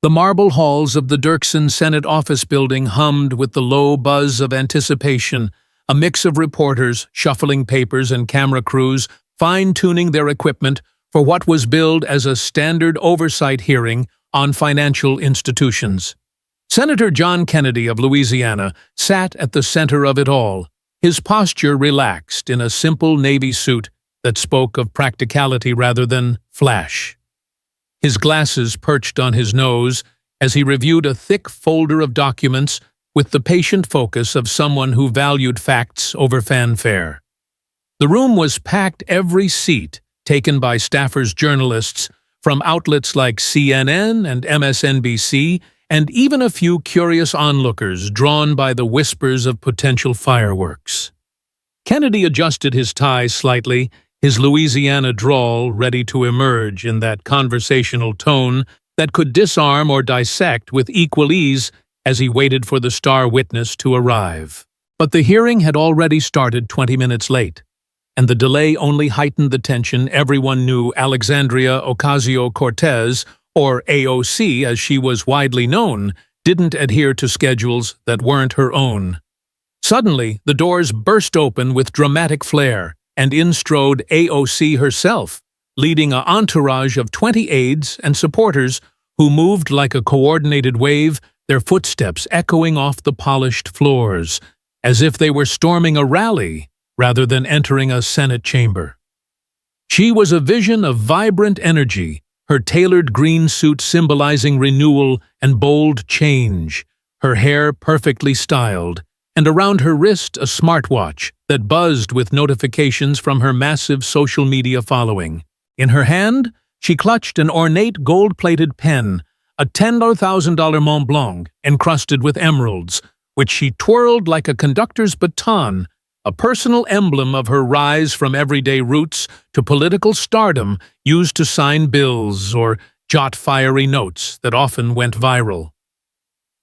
The marble halls of the Dirksen Senate office building hummed with the low buzz of anticipation, a mix of reporters, shuffling papers, and camera crews fine-tuning their equipment for what was billed as a standard oversight hearing on financial institutions. Senator John Kennedy of Louisiana sat at the center of it all, his posture relaxed in a simple navy suit that spoke of practicality rather than flash. His glasses perched on his nose as he reviewed a thick folder of documents with the patient focus of someone who valued facts over fanfare. The room was packed, every seat taken by staffers, journalists from outlets like CNN and MSNBC, and even a few curious onlookers drawn by the whispers of potential fireworks. Kennedy adjusted his tie slightly, his Louisiana drawl ready to emerge in that conversational tone that could disarm or dissect with equal ease as he waited for the star witness to arrive. But the hearing had already started 20 minutes late, and the delay only heightened the tension. Everyone knew Alexandria Ocasio-Cortez, or AOC as she was widely known, didn't adhere to schedules that weren't her own. Suddenly, the doors burst open with dramatic flair, and in strode AOC herself, leading an entourage of 20 aides and supporters who moved like a coordinated wave, their footsteps echoing off the polished floors, as if they were storming a rally rather than entering a Senate chamber. She was a vision of vibrant energy, her tailored green suit symbolizing renewal and bold change, her hair perfectly styled, and around her wrist a smartwatch that buzzed with notifications from her massive social media following. In her hand, she clutched an ornate gold-plated pen, a $10,000 Mont Blanc encrusted with emeralds, which she twirled like a conductor's baton, a personal emblem of her rise from everyday roots to political stardom used to sign bills or jot fiery notes that often went viral.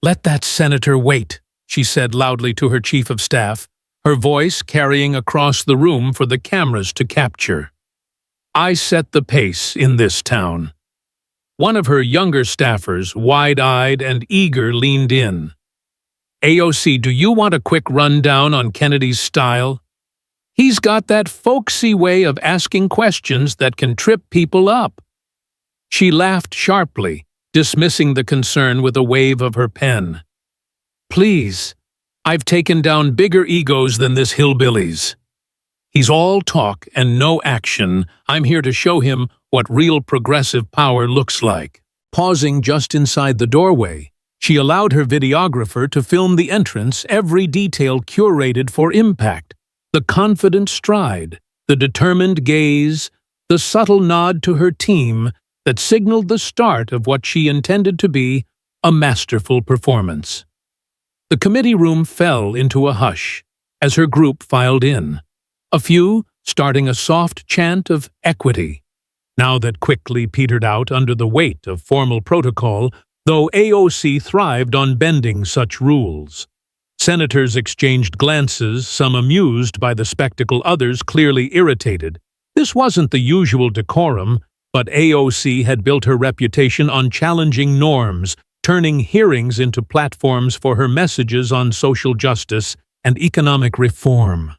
"Let that senator wait," she said loudly to her chief of staff, her voice carrying across the room for the cameras to capture. "I set the pace in this town." One of her younger staffers, wide-eyed and eager, leaned in. "AOC, do you want a quick rundown on Kennedy's style? He's got that folksy way of asking questions that can trip people up." She laughed sharply, dismissing the concern with a wave of her pen. "Please, I've taken down bigger egos than this hillbilly's. He's all talk and no action. I'm here to show him what real progressive power looks like." Pausing just inside the doorway, she allowed her videographer to film the entrance, every detail curated for impact. The confident stride, the determined gaze, the subtle nod to her team that signaled the start of what she intended to be a masterful performance. The committee room fell into a hush as her group filed in, a few starting a soft chant of equity, now that quickly petered out under the weight of formal protocol, though AOC thrived on bending such rules. Senators exchanged glances, some amused by the spectacle, others clearly irritated. This wasn't the usual decorum, but AOC had built her reputation on challenging norms, turning hearings into platforms for her messages on social justice and economic reform.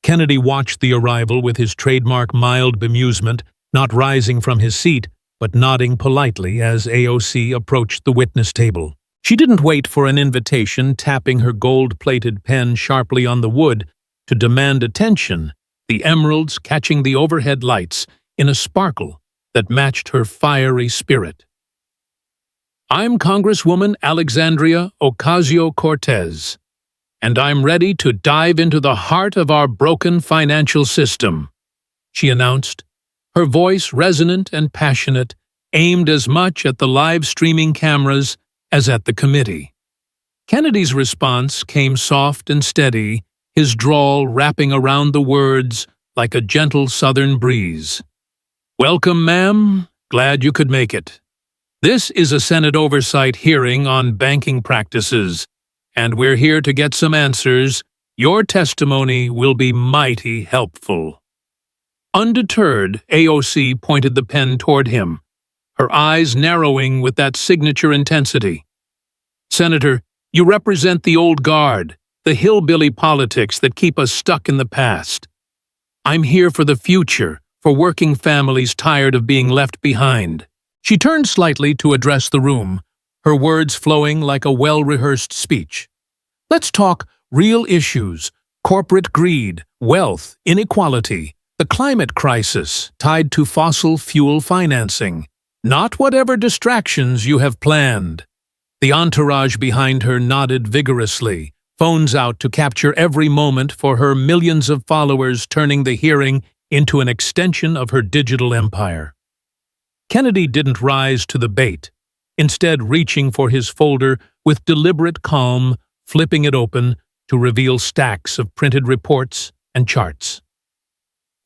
Kennedy watched the arrival with his trademark mild bemusement, not rising from his seat, but nodding politely as AOC approached the witness table. She didn't wait for an invitation, tapping her gold-plated pen sharply on the wood to demand attention, the emeralds catching the overhead lights in a sparkle that matched her fiery spirit. "I'm Congresswoman Alexandria Ocasio-Cortez, and I'm ready to dive into the heart of our broken financial system," she announced, her voice resonant and passionate, aimed as much at the live-streaming cameras as at the committee. Kennedy's response came soft and steady, his drawl wrapping around the words like a gentle southern breeze. "Welcome, ma'am. Glad you could make it. This is a Senate oversight hearing on banking practices, and we're here to get some answers. Your testimony will be mighty helpful." Undeterred, AOC pointed the pen toward him. her eyes narrowing with that signature intensity. "Senator, you represent the old guard, the hillbilly politics that keep us stuck in the past. I'm here for the future, for working families tired of being left behind." She turned slightly to address the room, her words flowing like a well-rehearsed speech. "Let's talk real issues: corporate greed, wealth, inequality, the climate crisis tied to fossil fuel financing, not whatever distractions you have planned." The entourage behind her nodded vigorously, phones out to capture every moment for her millions of followers, turning the hearing into an extension of her digital empire. Kennedy didn't rise to the bait, instead reaching for his folder with deliberate calm, flipping it open to reveal stacks of printed reports and charts.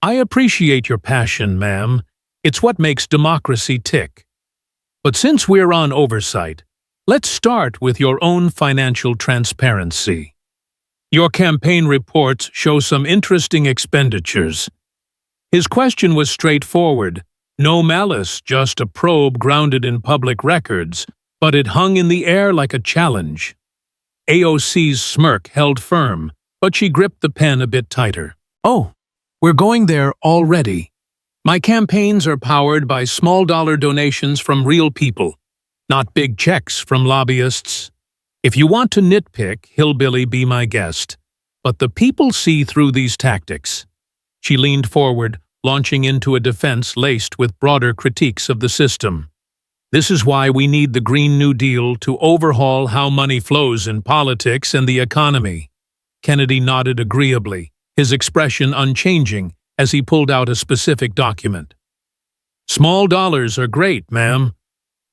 "I appreciate your passion, ma'am. It's what makes democracy tick. But since we're on oversight, let's start with your own financial transparency. Your campaign reports show some interesting expenditures." His question was straightforward, no malice, just a probe grounded in public records, but it hung in the air like a challenge. AOC's smirk held firm, but she gripped the pen a bit tighter. "Oh, we're going there already. My campaigns are powered by small-dollar donations from real people, not big checks from lobbyists. If you want to nitpick, Hillbilly, be my guest. But the people see through these tactics." She leaned forward, launching into a defense laced with broader critiques of the system. "This is why we need the Green New Deal to overhaul how money flows in politics and the economy." Kennedy nodded agreeably, his expression unchanging as he pulled out a specific document. "Small dollars are great, ma'am,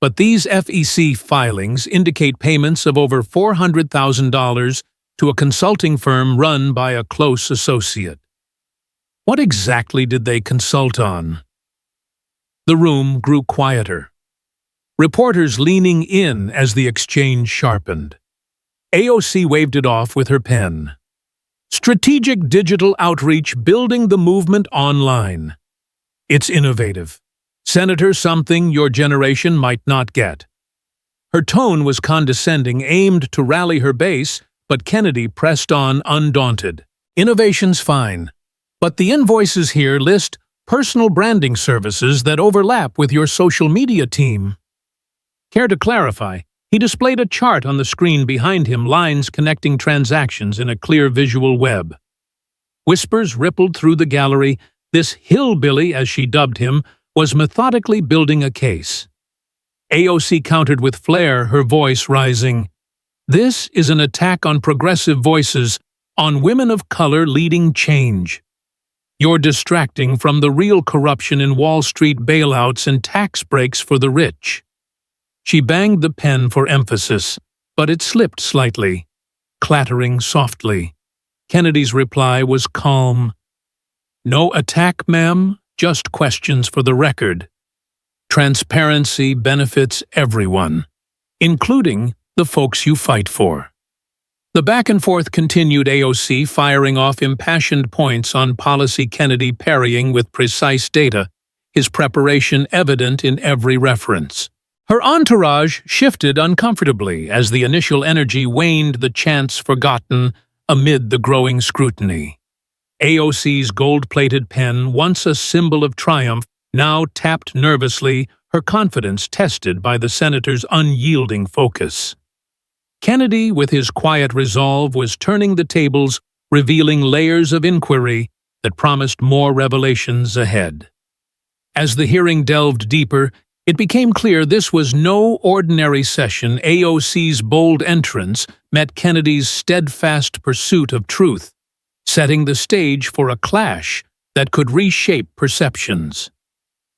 but these FEC filings indicate payments of over $400,000 to a consulting firm run by a close associate." What exactly did they consult on? The room grew quieter, reporters leaning in as the exchange sharpened. AOC waved it off with her pen. "Strategic digital outreach, building the movement online. It's innovative. Senator, something your generation might not get." Her tone was condescending, aimed to rally her base, but Kennedy pressed on undaunted. "Innovation's fine, but the invoices here list personal branding services that overlap with your social media team." Care to clarify? He displayed a chart on the screen behind him, lines connecting transactions in a clear visual web. Whispers rippled through the gallery. This hillbilly, as she dubbed him, was methodically building a case. AOC countered with flair, her voice rising. "This is an attack on progressive voices, on women of color leading change. You're distracting from the real corruption in Wall Street bailouts and tax breaks for the rich." She banged the pen for emphasis, but it slipped slightly, clattering softly. Kennedy's reply was calm. "No attack, ma'am, just questions for the record. Transparency benefits everyone, including the folks you fight for." The back and forth continued, AOC firing off impassioned points on policy, Kennedy parrying with precise data, his preparation evident in every reference. Her entourage shifted uncomfortably as the initial energy waned, the chants forgotten amid the growing scrutiny. AOC's gold-plated pen, once a symbol of triumph, now tapped nervously, her confidence tested by the senator's unyielding focus. Kennedy, with his quiet resolve, was turning the tables, revealing layers of inquiry that promised more revelations ahead. As the hearing delved deeper, it became clear this was no ordinary session. AOC's bold entrance met Kennedy's steadfast pursuit of truth, setting the stage for a clash that could reshape perceptions.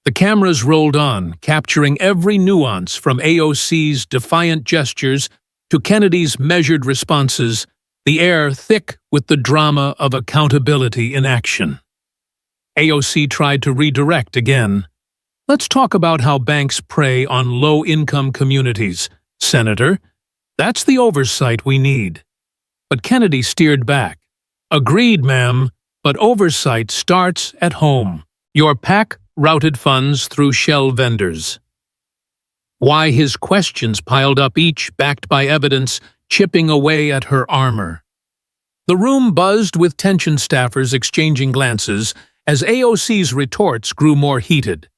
The cameras rolled on, capturing every nuance from AOC's defiant gestures to Kennedy's measured responses, the air thick with the drama of accountability in action. AOC tried to redirect again. "Let's talk about how banks prey on low-income communities, Senator. That's the oversight we need." But Kennedy steered back. "Agreed, ma'am, but oversight starts at home. Your PAC routed funds through shell vendors. why his questions piled up, each backed by evidence, chipping away at her armor. The room buzzed with tension staffers exchanging glances as AOC's retorts grew more heated.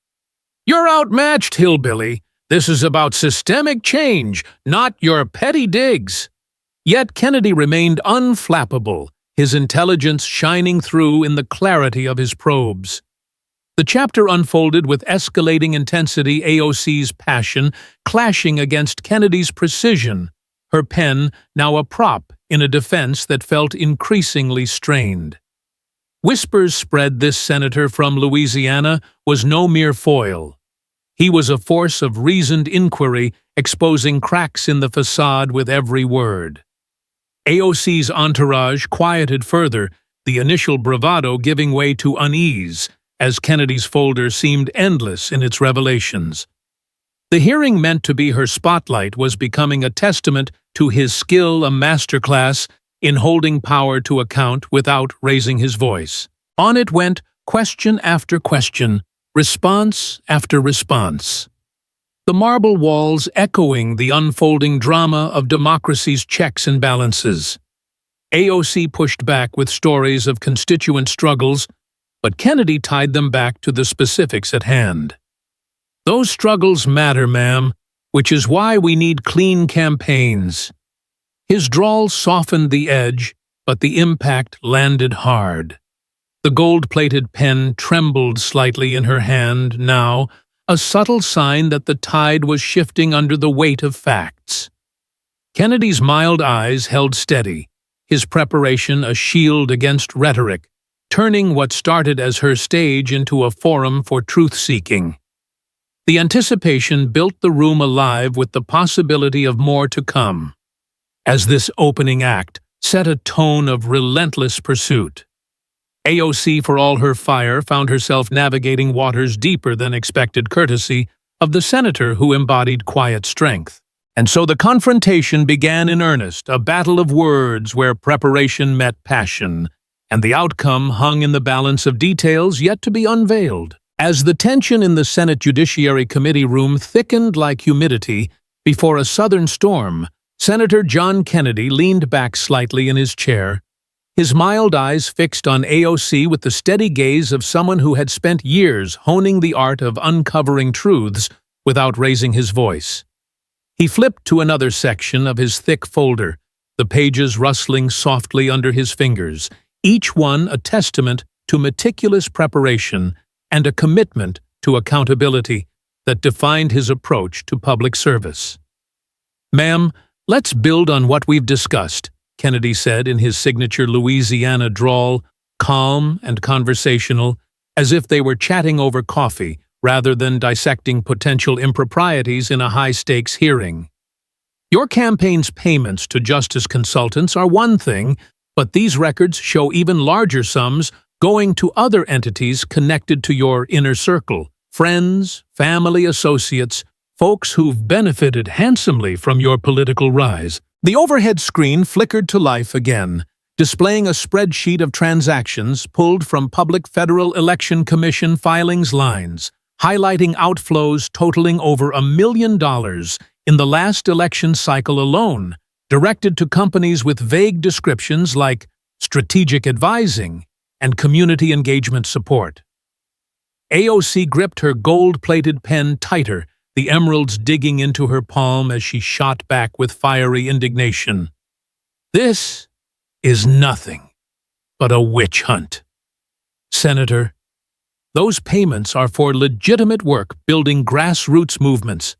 "You're outmatched, Hillbilly. This is about systemic change, not your petty digs." Yet Kennedy remained unflappable, his intelligence shining through in the clarity of his probes. The chapter unfolded with escalating intensity, AOC's passion clashing against Kennedy's precision, her pen now a prop in a defense that felt increasingly strained. Whispers spread this senator from Louisiana was no mere foil. He was a force of reasoned inquiry, exposing cracks in the facade with every word. AOC's entourage quieted further, the initial bravado giving way to unease, as Kennedy's folder seemed endless in its revelations. The hearing meant to be her spotlight was becoming a testament to his skill, a masterclass in holding power to account without raising his voice. On it went, question after question, response after response. The marble walls echoing the unfolding drama of democracy's checks and balances. AOC pushed back with stories of constituent struggles, but Kennedy tied them back to the specifics at hand. "Those struggles matter, ma'am, which is why we need clean campaigns." His drawl softened the edge, but the impact landed hard. The gold-plated pen trembled slightly in her hand now, a subtle sign that the tide was shifting under the weight of facts. Kennedy's mild eyes held steady, his preparation a shield against rhetoric, turning what started as her stage into a forum for truth-seeking. The anticipation built the room alive with the possibility of more to come, as this opening act set a tone of relentless pursuit. AOC, for all her fire, found herself navigating waters deeper than expected, courtesy of the senator who embodied quiet strength. And so the confrontation began in earnest, a battle of words where preparation met passion, and the outcome hung in the balance of details yet to be unveiled. As the tension in the Senate Judiciary Committee room thickened like humidity before a southern storm, Senator John Kennedy leaned back slightly in his chair, his mild eyes fixed on AOC with the steady gaze of someone who had spent years honing the art of uncovering truths without raising his voice. He flipped to another section of his thick folder, the pages rustling softly under his fingers, each one a testament to meticulous preparation and a commitment to accountability that defined his approach to public service. "Ma'am, let's build on what we've discussed," Kennedy said in his signature Louisiana drawl, calm and conversational, as if they were chatting over coffee rather than dissecting potential improprieties in a high-stakes hearing. "Your campaign's payments to justice consultants are one thing, but these records show even larger sums going to other entities connected to your inner circle, friends, family, associates, folks who've benefited handsomely from your political rise." The overhead screen flickered to life again, displaying a spreadsheet of transactions pulled from Public Federal Election Commission filings lines, highlighting outflows totaling over $1 million in the last election cycle alone, directed to companies with vague descriptions like strategic advising and community engagement support. AOC gripped her gold-plated pen tighter, the emeralds digging into her palm as she shot back with fiery indignation. "This is nothing but a witch hunt. Senator, those payments are for legitimate work building grassroots movements,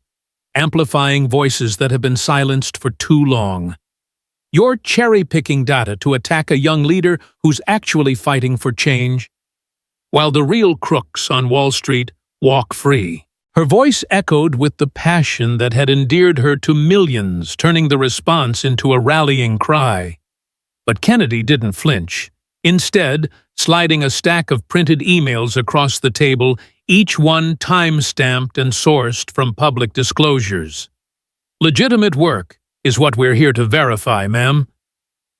amplifying voices that have been silenced for too long. You're cherry-picking data to attack a young leader who's actually fighting for change, while the real crooks on Wall Street walk free." Her voice echoed with the passion that had endeared her to millions, turning the response into a rallying cry. But Kennedy didn't flinch. Instead, sliding a stack of printed emails across the table, each one time-stamped and sourced from public disclosures. "Legitimate work is what we're here to verify, ma'am.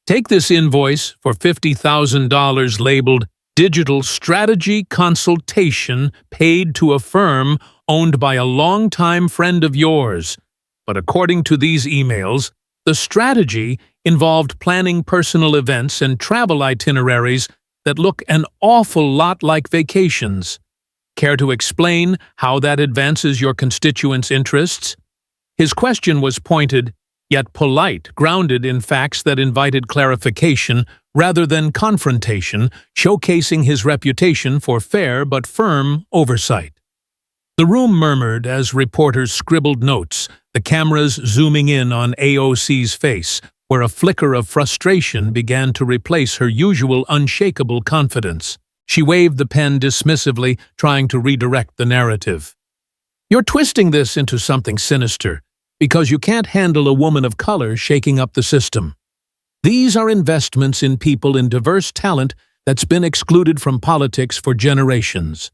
Take this invoice for $50,000 labeled Digital Strategy Consultation paid to a firm owned by a longtime friend of yours. But according to these emails, the strategy involved planning personal events and travel itineraries that look an awful lot like vacations. Care to explain how that advances your constituents' interests? His question was pointed, yet polite, grounded in facts that invited clarification rather than confrontation, showcasing his reputation for fair but firm oversight. The room murmured as reporters scribbled notes, the cameras zooming in on AOC's face, where a flicker of frustration began to replace her usual unshakable confidence. She waved the pen dismissively, trying to redirect the narrative. "You're twisting this into something sinister, because you can't handle a woman of color shaking up the system. These are investments in people in diverse talent that's been excluded from politics for generations.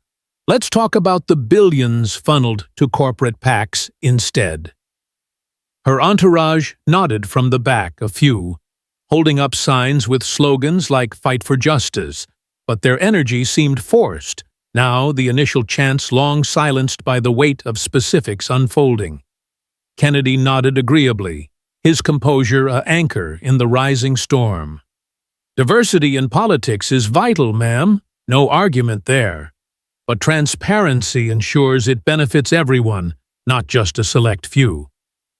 Let's talk about the billions funneled to corporate PACs instead." Her entourage nodded from the back, a few, holding up signs with slogans like "Fight for Justice," but their energy seemed forced, now the initial chants long silenced by the weight of specifics unfolding. Kennedy nodded agreeably, his composure an anchor in the rising storm. "Diversity in politics is vital, ma'am. No argument there. But transparency ensures it benefits everyone, not just a select few.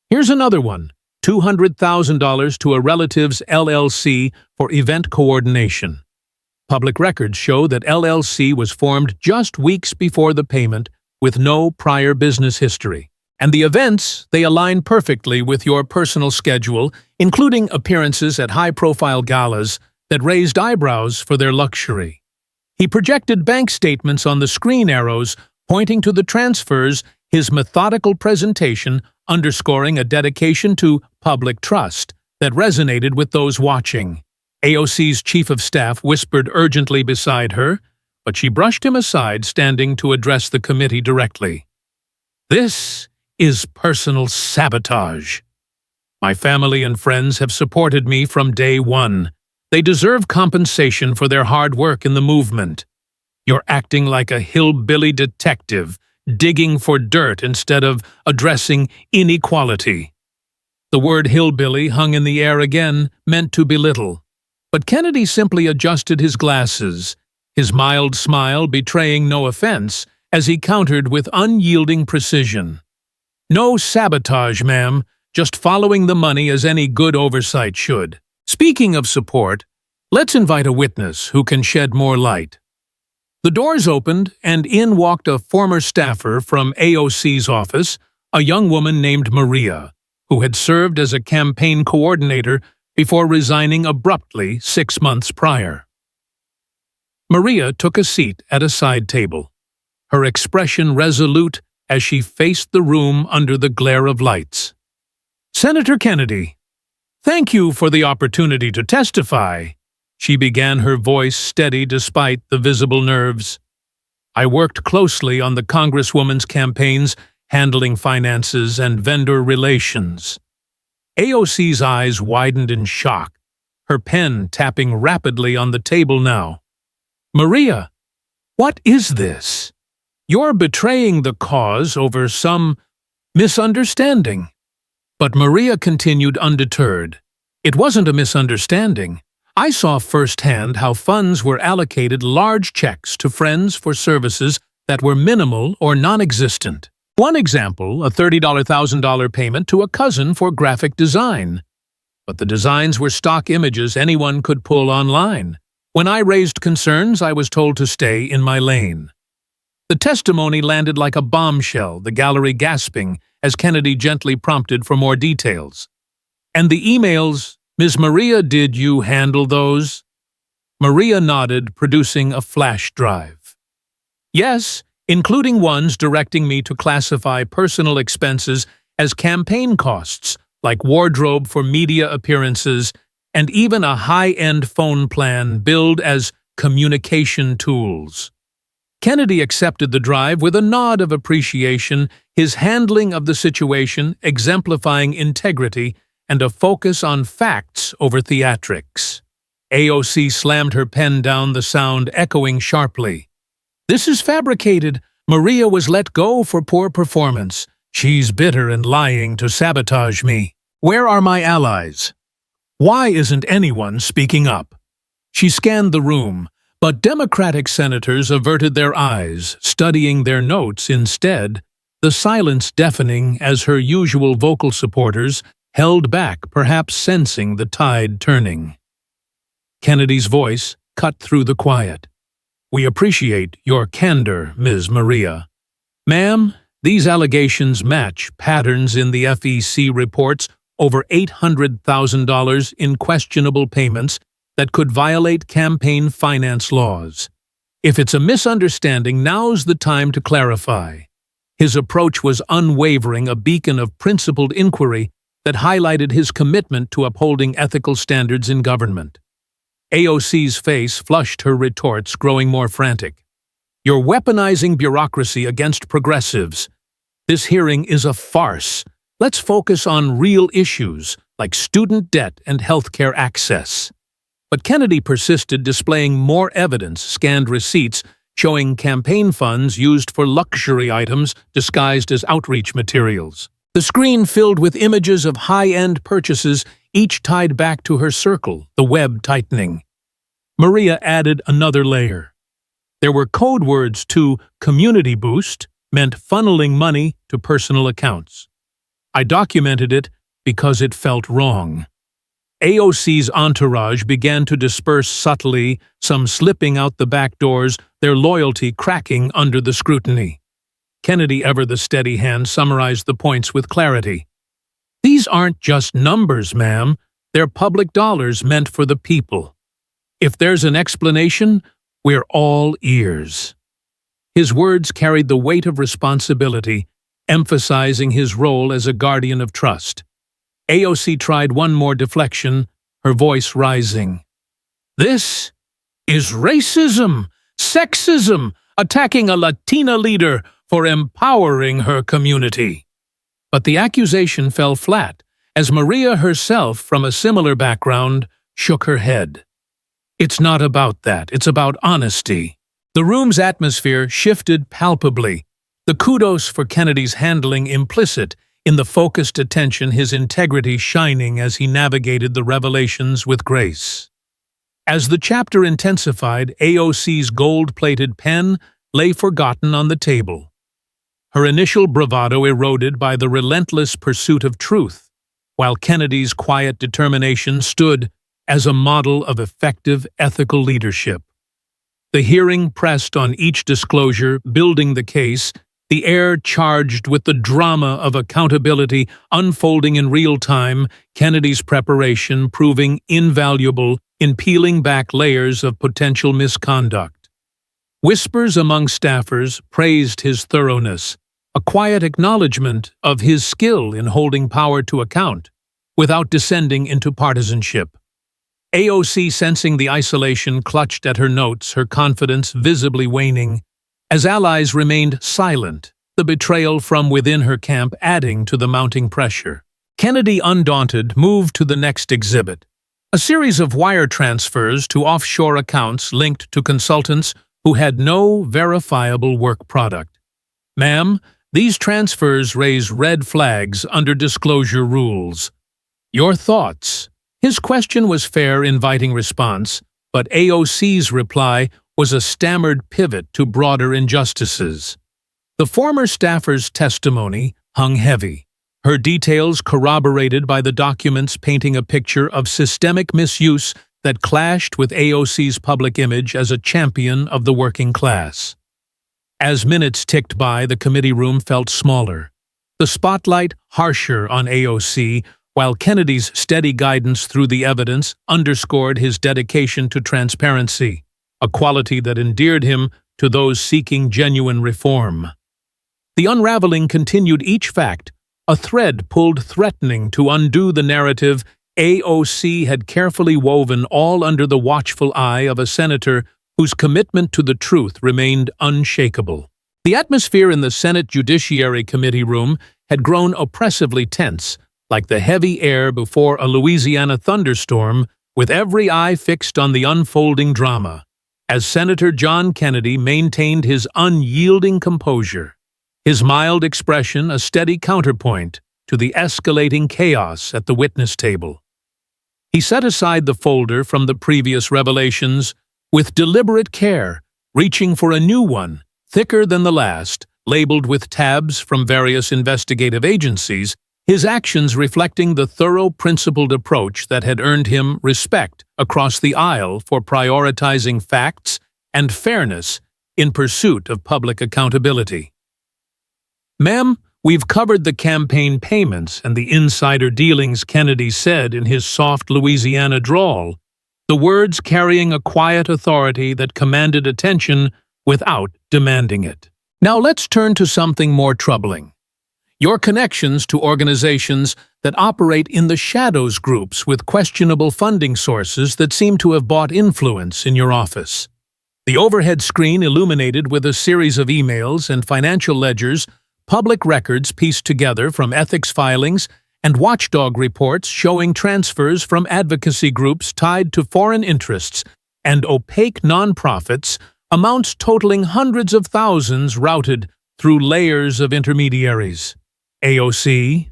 Here's another one, $200,000 to a relative's LLC for event coordination. Public records show that LLC was formed just weeks before the payment with no prior business history. And the events, they align perfectly with your personal schedule, including appearances at high-profile galas that raised eyebrows for their luxury." He projected bank statements on the screen arrows, pointing to the transfers, his methodical presentation underscoring a dedication to public trust that resonated with those watching. AOC's chief of staff whispered urgently beside her, but she brushed him aside, standing to address the committee directly. "This is personal sabotage. My family and friends have supported me from day one. They deserve compensation for their hard work in the movement. You're acting like a hillbilly detective, digging for dirt instead of addressing inequality." The word hillbilly hung in the air again, meant to belittle. But Kennedy simply adjusted his glasses, his mild smile betraying no offense, as he countered with unyielding precision. "No sabotage, ma'am, just following the money as any good oversight should. Speaking of support, let's invite a witness who can shed more light." The doors opened, and in walked a former staffer from AOC's office, a young woman named Maria, who had served as a campaign coordinator before resigning abruptly 6 months prior. Maria took a seat at a side table, her expression resolute as she faced the room under the glare of lights. "Senator Kennedy, thank you for the opportunity to testify." She began, her voice steady despite the visible nerves. "I worked closely on the Congresswoman's campaigns, handling finances and vendor relations." AOC's eyes widened in shock, her pen tapping rapidly on the table now. "Maria, what is this? You're betraying the cause over some misunderstanding." But Maria continued undeterred. "It wasn't a misunderstanding. I saw firsthand how funds were allocated, large checks to friends for services that were minimal or non-existent. One example, a $30,000 payment to a cousin for graphic design. But the designs were stock images anyone could pull online. When I raised concerns, I was told to stay in my lane." The testimony landed like a bombshell, the gallery gasping as Kennedy gently prompted for more details. "And the emails, Ms. Maria, did you handle those?" Maria nodded, producing a flash drive. "Yes, including ones directing me to classify personal expenses as campaign costs, like wardrobe for media appearances, and even a high-end phone plan billed as communication tools." Kennedy accepted the drive with a nod of appreciation, his handling of the situation exemplifying integrity and a focus on facts over theatrics. AOC slammed her pen down, the sound echoing sharply. "This is fabricated. Maria was let go for poor performance. She's bitter and lying to sabotage me. Where are my allies? Why isn't anyone speaking up? She scanned the room, but Democratic senators averted their eyes, studying their notes instead, the silence deafening as her usual vocal supporters held back, perhaps sensing the tide turning. Kennedy's voice cut through the quiet. "We appreciate your candor, Ms. Maria. Ma'am, these allegations match patterns in the FEC reports over $800,000 in questionable payments that could violate campaign finance laws. If it's a misunderstanding, now's the time to clarify." His approach was unwavering, a beacon of principled inquiry that highlighted his commitment to upholding ethical standards in government. AOC's face flushed her retorts, growing more frantic. "You're weaponizing bureaucracy against progressives. This hearing is a farce. Let's focus on real issues like student debt and healthcare access." But Kennedy persisted, displaying more evidence, scanned receipts showing campaign funds used for luxury items disguised as outreach materials. The screen filled with images of high-end purchases, each tied back to her circle, the web tightening. Maria added another layer. There were code words to community boost, meant funneling money to personal accounts. I documented it because it felt wrong. AOC's entourage began to disperse subtly, some slipping out the back doors, their loyalty cracking under the scrutiny. Kennedy, ever the steady hand, summarized the points with clarity. "These aren't just numbers, ma'am. They're public dollars meant for the people. If there's an explanation, we're all ears." His words carried the weight of responsibility, emphasizing his role as a guardian of trust. AOC tried one more deflection, her voice rising. "This is racism, sexism, attacking a Latina leader for empowering her community." But the accusation fell flat, as Maria herself, from a similar background, shook her head. "It's not about that, it's about honesty." The room's atmosphere shifted palpably, the kudos for Kennedy's handling implicit in the focused attention, his integrity shining as he navigated the revelations with grace. As the chapter intensified, AOC's gold-plated pen lay forgotten on the table. Her initial bravado eroded by the relentless pursuit of truth, while Kennedy's quiet determination stood as a model of effective ethical leadership. The hearing pressed on each disclosure, building the case, the air charged with the drama of accountability unfolding in real time, Kennedy's preparation proving invaluable in peeling back layers of potential misconduct. Whispers among staffers praised his thoroughness, a quiet acknowledgement of his skill in holding power to account, without descending into partisanship. AOC, sensing the isolation, clutched at her notes, her confidence visibly waning, as allies remained silent, the betrayal from within her camp adding to the mounting pressure. Kennedy, undaunted, moved to the next exhibit, a series of wire transfers to offshore accounts linked to consultants who had no verifiable work product. "Ma'am, these transfers raise red flags under disclosure rules. Your thoughts?" His question was fair, inviting response, but AOC's reply was a stammered pivot to broader injustices. The former staffer's testimony hung heavy, her details corroborated by the documents painting a picture of systemic misuse that clashed with AOC's public image as a champion of the working class. As minutes ticked by, the committee room felt smaller, the spotlight harsher on AOC, while Kennedy's steady guidance through the evidence underscored his dedication to transparency, a quality that endeared him to those seeking genuine reform. The unraveling continued, each fact, a thread pulled threatening to undo the narrative AOC had carefully woven, all under the watchful eye of a senator whose commitment to the truth remained unshakable. The atmosphere in the Senate Judiciary Committee room had grown oppressively tense, like the heavy air before a Louisiana thunderstorm, with every eye fixed on the unfolding drama. as Senator John Kennedy maintained his unyielding composure, his mild expression a steady counterpoint to the escalating chaos at the witness table. He set aside the folder from the previous revelations with deliberate care, reaching for a new one, thicker than the last, labeled with tabs from various investigative agencies, his actions reflecting the thorough, principled approach that had earned him respect across the aisle for prioritizing facts and fairness in pursuit of public accountability. "Ma'am, we've covered the campaign payments and the insider dealings," Kennedy said in his soft Louisiana drawl, the words carrying a quiet authority that commanded attention without demanding it. "Now let's turn to something more troubling. Your connections to organizations that operate in the shadows, groups with questionable funding sources that seem to have bought influence in your office." The overhead screen illuminated with a series of emails and financial ledgers, public records pieced together from ethics filings, and watchdog reports showing transfers from advocacy groups tied to foreign interests and opaque nonprofits, amounts totaling hundreds of thousands routed through layers of intermediaries. AOC?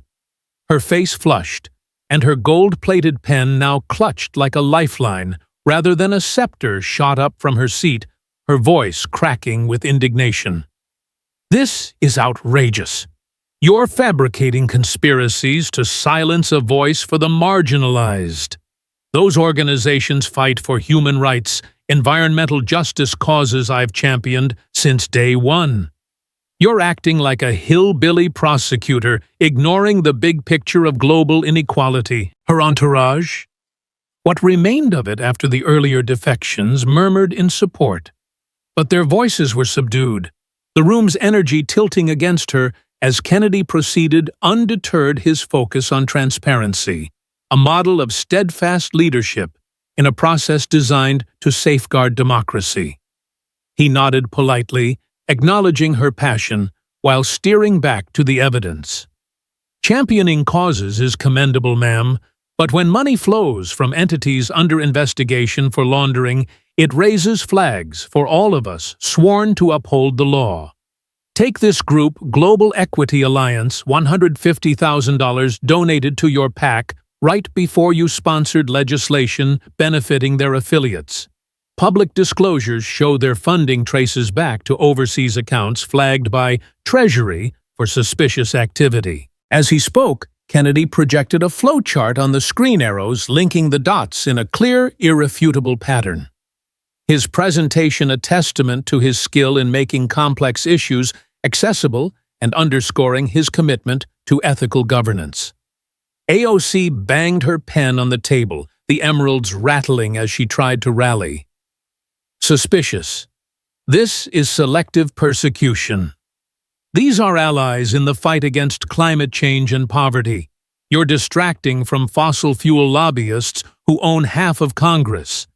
Her face flushed, and her gold-plated pen now clutched like a lifeline rather than a scepter shot up from her seat, her voice cracking with indignation. "This is outrageous. You're fabricating conspiracies to silence a voice for the marginalized. Those organizations fight for human rights, environmental justice causes I've championed since day one. You're acting like a hillbilly prosecutor, ignoring the big picture of global inequality." Her entourage, what remained of it after the earlier defections, murmured in support. But their voices were subdued, the room's energy tilting against her as Kennedy proceeded undeterred, his focus on transparency, a model of steadfast leadership in a process designed to safeguard democracy. He nodded politely, acknowledging her passion while steering back to the evidence. "Championing causes is commendable, ma'am, but when money flows from entities under investigation for laundering, it raises flags for all of us sworn to uphold the law. Take this group, Global Equity Alliance, $150,000 donated to your PAC right before you sponsored legislation benefiting their affiliates. Public disclosures show their funding traces back to overseas accounts flagged by Treasury for suspicious activity." As he spoke, Kennedy projected a flowchart on the screen, arrows linking the dots in a clear, irrefutable pattern. His presentation a testament to his skill in making complex issues accessible and underscoring his commitment to ethical governance. AOC banged her pen on the table, the emeralds rattling as she tried to rally. "Suspicious. This is selective persecution. These are allies in the fight against climate change and poverty. You're distracting from fossil fuel lobbyists who own half of Congress."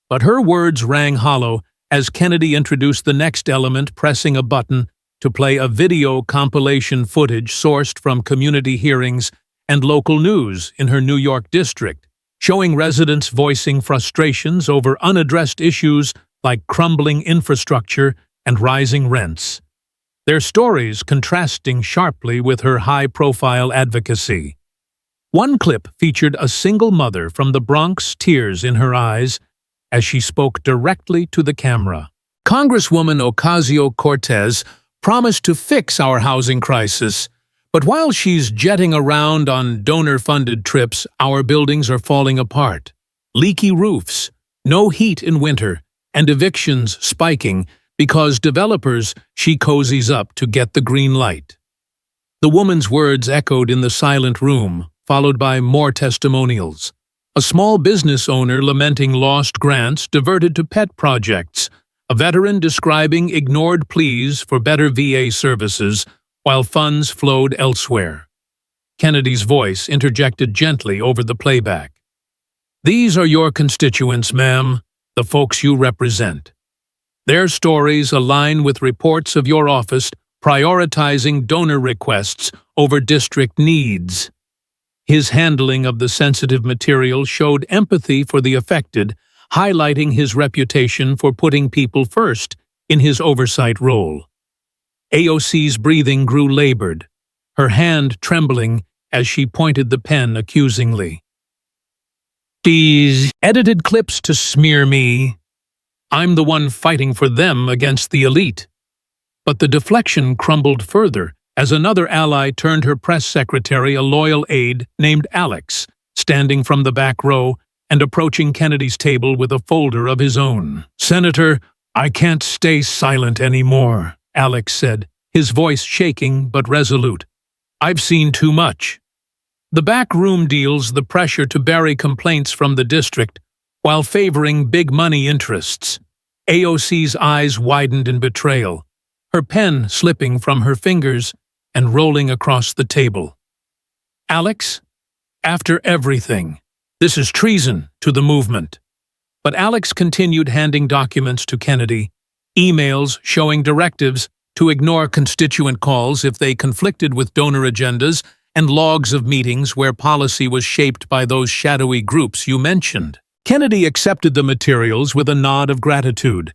But her words rang hollow as Kennedy introduced the next element, pressing a button to play a video compilation footage sourced from community hearings and local news in her New York district, showing residents voicing frustrations over unaddressed issues like crumbling infrastructure and rising rents. Their stories contrasting sharply with her high-profile advocacy. One clip featured a single mother from the Bronx, tears in her eyes, as she spoke directly to the camera. "Congresswoman Ocasio-Cortez promised to fix our housing crisis, but while she's jetting around on donor-funded trips, our buildings are falling apart. Leaky roofs, no heat in winter, and evictions spiking because developers she cozies up to get the green light." The woman's words echoed in the silent room, followed by more testimonials. A small business owner lamenting lost grants diverted to pet projects, a veteran describing ignored pleas for better VA services while funds flowed elsewhere. Kennedy's voice interjected gently over the playback. "These are your constituents, ma'am, the folks you represent. Their stories align with reports of your office prioritizing donor requests over district needs." His handling of the sensitive material showed empathy for the affected, highlighting his reputation for putting people first in his oversight role. AOC's breathing grew labored, her hand trembling as she pointed the pen accusingly. "These edited clips to smear me. I'm the one fighting for them against the elite." But the deflection crumbled further as another ally turned her press secretary, a loyal aide named Alex, standing from the back row and approaching Kennedy's table with a folder of his own. "Senator, I can't stay silent anymore," Alex said, his voice shaking but resolute. "I've seen too much." The back room deals the pressure to bury complaints from the district while favoring big money interests. AOC's eyes widened in betrayal, her pen slipping from her fingers and rolling across the table. "Alex, after everything, this is treason to the movement." But Alex continued handing documents to Kennedy, emails showing directives to ignore constituent calls if they conflicted with donor agendas, and logs of meetings where policy was shaped by those shadowy groups you mentioned. Kennedy accepted the materials with a nod of gratitude,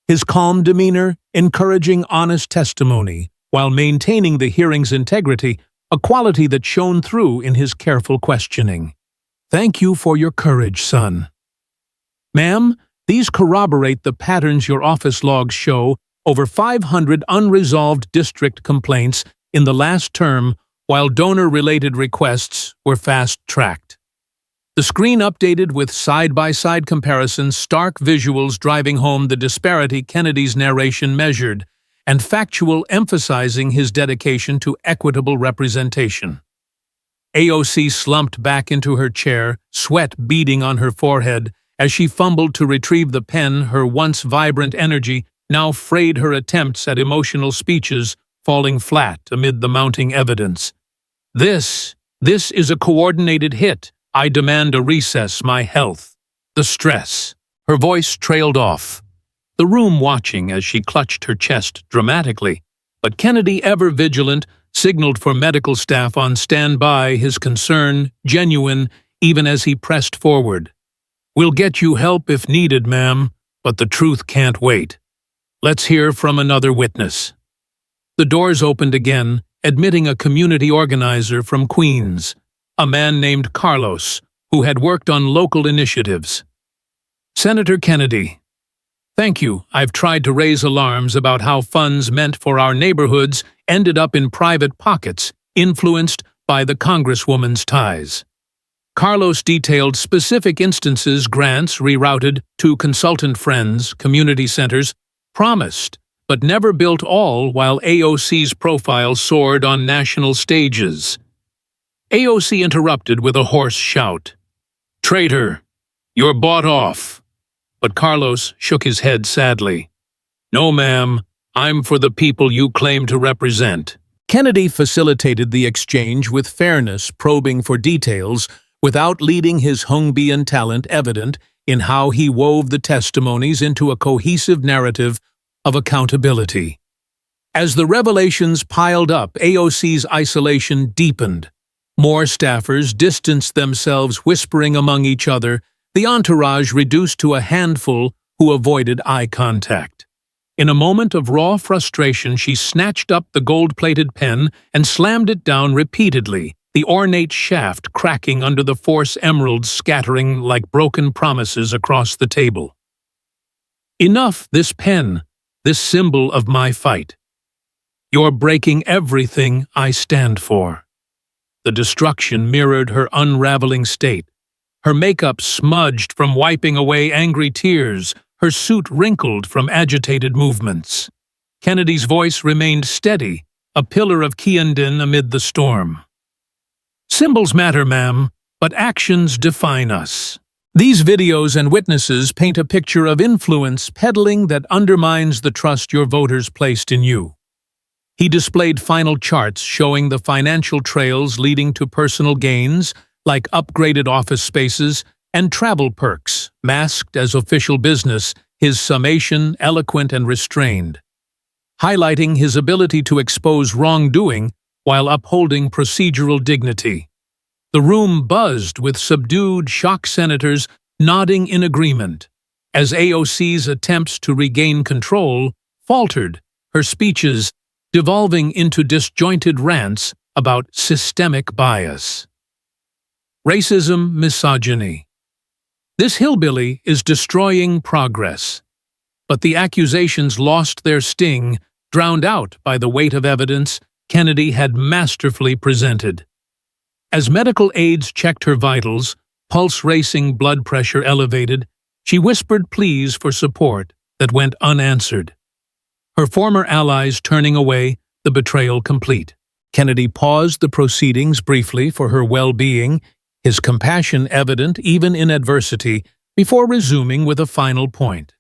his calm demeanor encouraging honest testimony while maintaining the hearing's integrity, a quality that shone through in his careful questioning. "Thank you for your courage, son." "Ma'am, these corroborate the patterns your office logs show: over 500 unresolved district complaints in the last term, while donor-related requests were fast-tracked." The screen updated with side-by-side comparisons, stark visuals driving home the disparity Kennedy's narration measured, and factual emphasizing his dedication to equitable representation. AOC slumped back into her chair, sweat beading on her forehead, as she fumbled to retrieve the pen. Her once vibrant energy now frayed her attempts at emotional speeches, falling flat amid the mounting evidence. This is a coordinated hit. I demand a recess, my health. The stress." Her voice trailed off, the room watching as she clutched her chest dramatically. But Kennedy, ever vigilant, signaled for medical staff on standby, his concern genuine even as he pressed forward. "We'll get you help if needed, ma'am, but the truth can't wait. Let's hear from another witness." The doors opened again, admitting a community organizer from Queens, a man named Carlos, who had worked on local initiatives. "Senator Kennedy, thank you. I've tried to raise alarms about how funds meant for our neighborhoods ended up in private pockets, influenced by the Congresswoman's ties." Carlos detailed specific instances: grants rerouted to consultant friends, community centers, promised but never built, all while AOC's profile soared on national stages. AOC interrupted with a hoarse shout. "Traitor, you're bought off." But Carlos shook his head sadly. "No, ma'am, I'm for the people you claim to represent." Kennedy facilitated the exchange with fairness, probing for details without leading his Hungbian talent evident in how he wove the testimonies into a cohesive narrative of accountability. As the revelations piled up, AOC's isolation deepened. More staffers distanced themselves, whispering among each other, the entourage reduced to a handful who avoided eye contact. In a moment of raw frustration, she snatched up the gold-plated pen and slammed it down repeatedly, the ornate shaft cracking under the force emeralds scattering like broken promises across the table. "Enough, this pen, this symbol of my fight. You're breaking everything I stand for." The destruction mirrored her unraveling state, her makeup smudged from wiping away angry tears, her suit wrinkled from agitated movements. Kennedy's voice remained steady, a pillar of Kyandin amid the storm. "Symbols matter, ma'am, but actions define us." These videos and witnesses paint a picture of influence peddling that undermines the trust your voters placed in you. He displayed final charts showing the financial trails leading to personal gains, like upgraded office spaces and travel perks, masked as official business, his summation eloquent and restrained, highlighting his ability to expose wrongdoing while upholding procedural dignity. The room buzzed with subdued, shocked senators nodding in agreement, as AOC's attempts to regain control faltered, her speeches devolving into disjointed rants about systemic bias. Racism, misogyny. This hillbilly is destroying progress. But the accusations lost their sting, drowned out by the weight of evidence Kennedy had masterfully presented. As medical aides checked her vitals, pulse racing, blood pressure elevated, she whispered pleas for support that went unanswered. Her former allies turning away, the betrayal complete. Kennedy paused the proceedings briefly for her well-being, his compassion evident even in adversity, before resuming with a final point.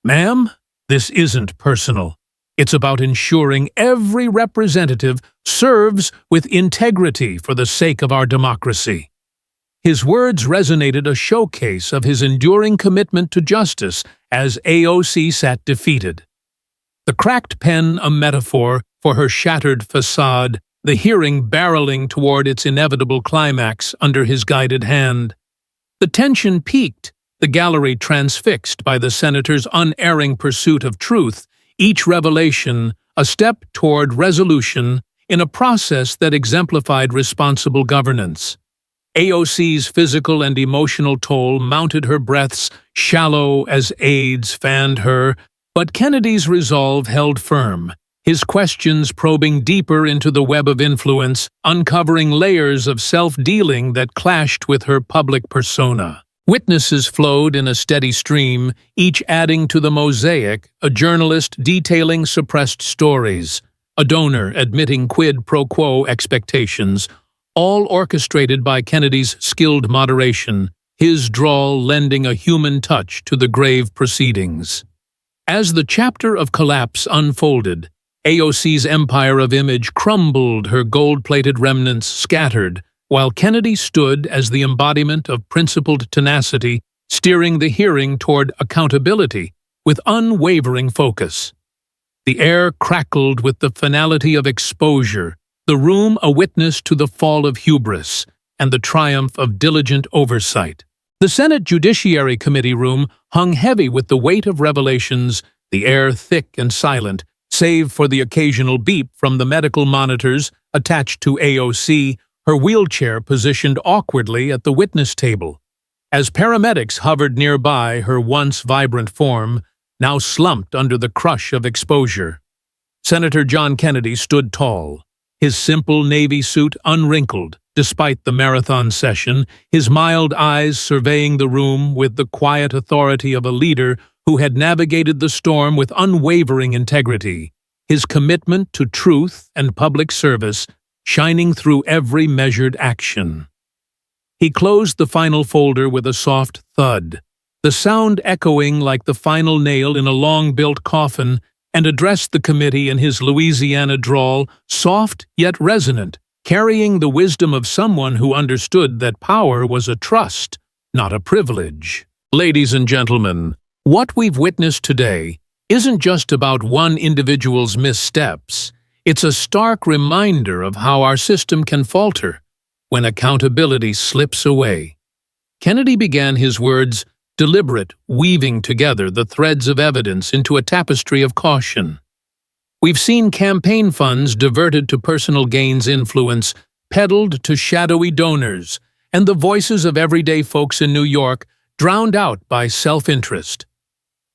"Ma'am, this isn't personal. It's about ensuring every representative serves with integrity for the sake of our democracy." His words resonated, a showcase of his enduring commitment to justice as AOC sat defeated. The cracked pen a metaphor for her shattered facade, the hearing barreling toward its inevitable climax under his guided hand. The tension peaked, the gallery transfixed by the senator's unerring pursuit of truth, each revelation a step toward resolution in a process that exemplified responsible governance. AOC's physical and emotional toll mounted, her breaths shallow as aides fanned her, but Kennedy's resolve held firm, his questions probing deeper into the web of influence, uncovering layers of self-dealing that clashed with her public persona. Witnesses flowed in a steady stream, each adding to the mosaic, a journalist detailing suppressed stories, a donor admitting quid pro quo expectations, all orchestrated by Kennedy's skilled moderation, his drawl lending a human touch to the grave proceedings. As the chapter of collapse unfolded, AOC's empire of image crumbled, her gold-plated remnants scattered, while Kennedy stood as the embodiment of principled tenacity, steering the hearing toward accountability with unwavering focus. The air crackled with the finality of exposure, the room a witness to the fall of hubris and the triumph of diligent oversight. The Senate Judiciary Committee room hung heavy with the weight of revelations, the air thick and silent, save for the occasional beep from the medical monitors attached to AOC, her wheelchair positioned awkwardly at the witness table. As paramedics hovered nearby, her once vibrant form now slumped under the crush of exposure. Senator John Kennedy stood tall, his simple navy suit unwrinkled despite the marathon session, his mild eyes surveying the room with the quiet authority of a leader who had navigated the storm with unwavering integrity, his commitment to truth and public service shining through every measured action. He closed the final folder with a soft thud, the sound echoing like the final nail in a long-built coffin, and addressed the committee in his Louisiana drawl, soft yet resonant, carrying the wisdom of someone who understood that power was a trust, not a privilege. Ladies and gentlemen, what we've witnessed today isn't just about one individual's missteps. It's a stark reminder of how our system can falter when accountability slips away. Kennedy began his words, deliberate, weaving together the threads of evidence into a tapestry of caution. We've seen campaign funds diverted to personal gains influence, peddled to shadowy donors, and the voices of everyday folks in New York drowned out by self-interest.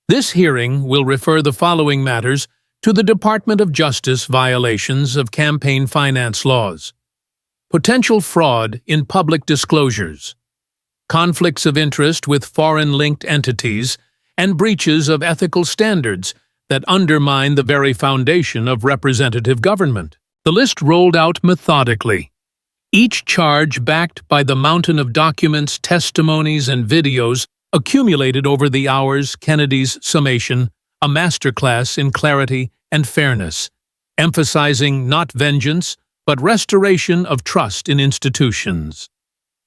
This hearing will refer the following matters to the Department of Justice violations of campaign finance laws, potential fraud in public disclosures, conflicts of interest with foreign-linked entities, and breaches of ethical standards that undermine the very foundation of representative government. The list rolled out methodically, each charge backed by the mountain of documents, testimonies, and videos accumulated over the hours. Kennedy's summation, a masterclass in clarity and fairness, emphasizing not vengeance, but restoration of trust in institutions.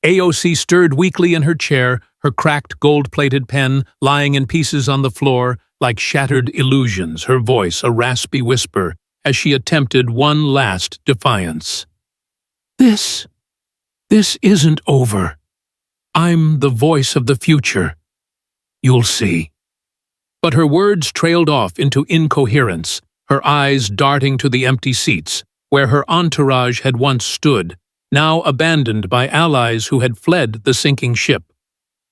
AOC stirred weakly in her chair, her cracked gold-plated pen lying in pieces on the floor like shattered illusions, her voice a raspy whisper as she attempted one last defiance. This isn't over. I'm the voice of the future. You'll see. But her words trailed off into incoherence, her eyes darting to the empty seats, where her entourage had once stood, now abandoned by allies who had fled the sinking ship.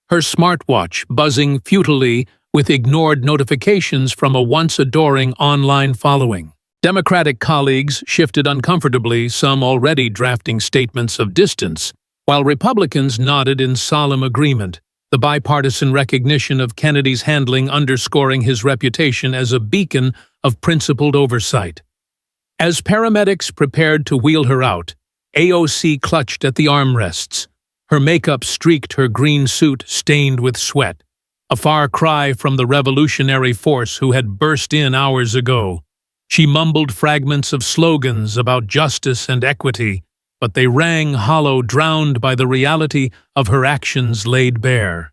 Her smartwatch buzzing futilely with ignored notifications from a once adoring online following. Democratic colleagues shifted uncomfortably, some already drafting statements of distance, while Republicans nodded in solemn agreement, the bipartisan recognition of Kennedy's handling underscoring his reputation as a beacon of principled oversight. As paramedics prepared to wheel her out, AOC clutched at the armrests. Her makeup streaked her green suit stained with sweat, a far cry from the revolutionary force who had burst in hours ago. She mumbled fragments of slogans about justice and equity, but they rang hollow, drowned by the reality of her actions laid bare.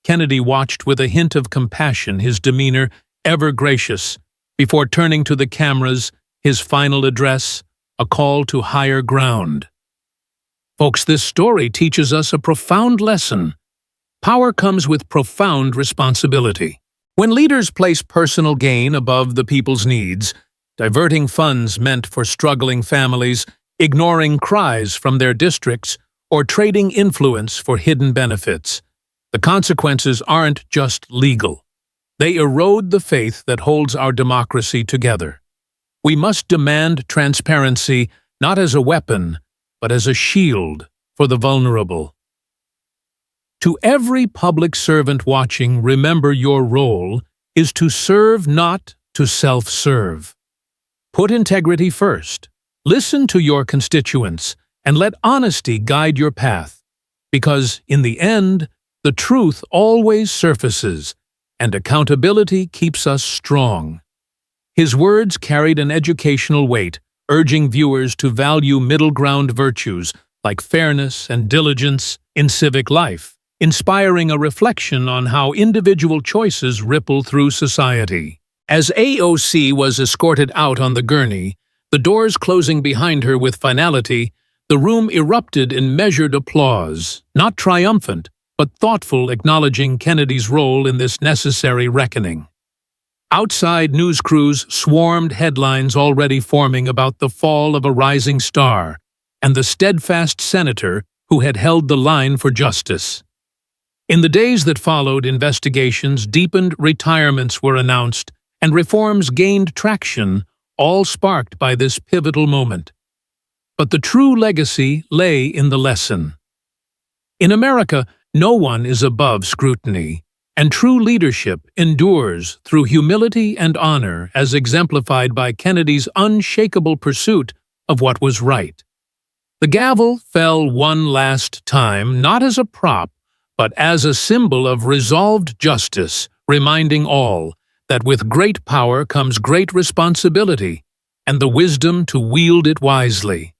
Kennedy watched with a hint of compassion, his demeanor ever gracious, before turning to the cameras, his final address, a call to higher ground. Folks, this story teaches us a profound lesson. Power comes with profound responsibility. When leaders place personal gain above the people's needs, diverting funds meant for struggling families, ignoring cries from their districts, or trading influence for hidden benefits, the consequences aren't just legal. They erode the faith that holds our democracy together. We must demand transparency not as a weapon, but as a shield for the vulnerable. To every public servant watching, remember your role is to serve, not to self-serve. Put integrity first. Listen to your constituents and let honesty guide your path, because in the end, the truth always surfaces and accountability keeps us strong. His words carried an educational weight, urging viewers to value middle ground virtues like fairness and diligence in civic life, inspiring a reflection on how individual choices ripple through society. As AOC was escorted out on the gurney, the doors closing behind her with finality, the room erupted in measured applause, not triumphant, but thoughtful, acknowledging Kennedy's role in this necessary reckoning. Outside, news crews swarmed, headlines already forming about the fall of a rising star and the steadfast senator who had held the line for justice. In the days that followed, investigations deepened, retirements were announced, and reforms gained traction, all sparked by this pivotal moment. But the true legacy lay in the lesson. In America, no one is above scrutiny, and true leadership endures through humility and honor, as exemplified by Kennedy's unshakable pursuit of what was right. The gavel fell one last time, not as a prop, but as a symbol of resolved justice, reminding all that with great power comes great responsibility and the wisdom to wield it wisely.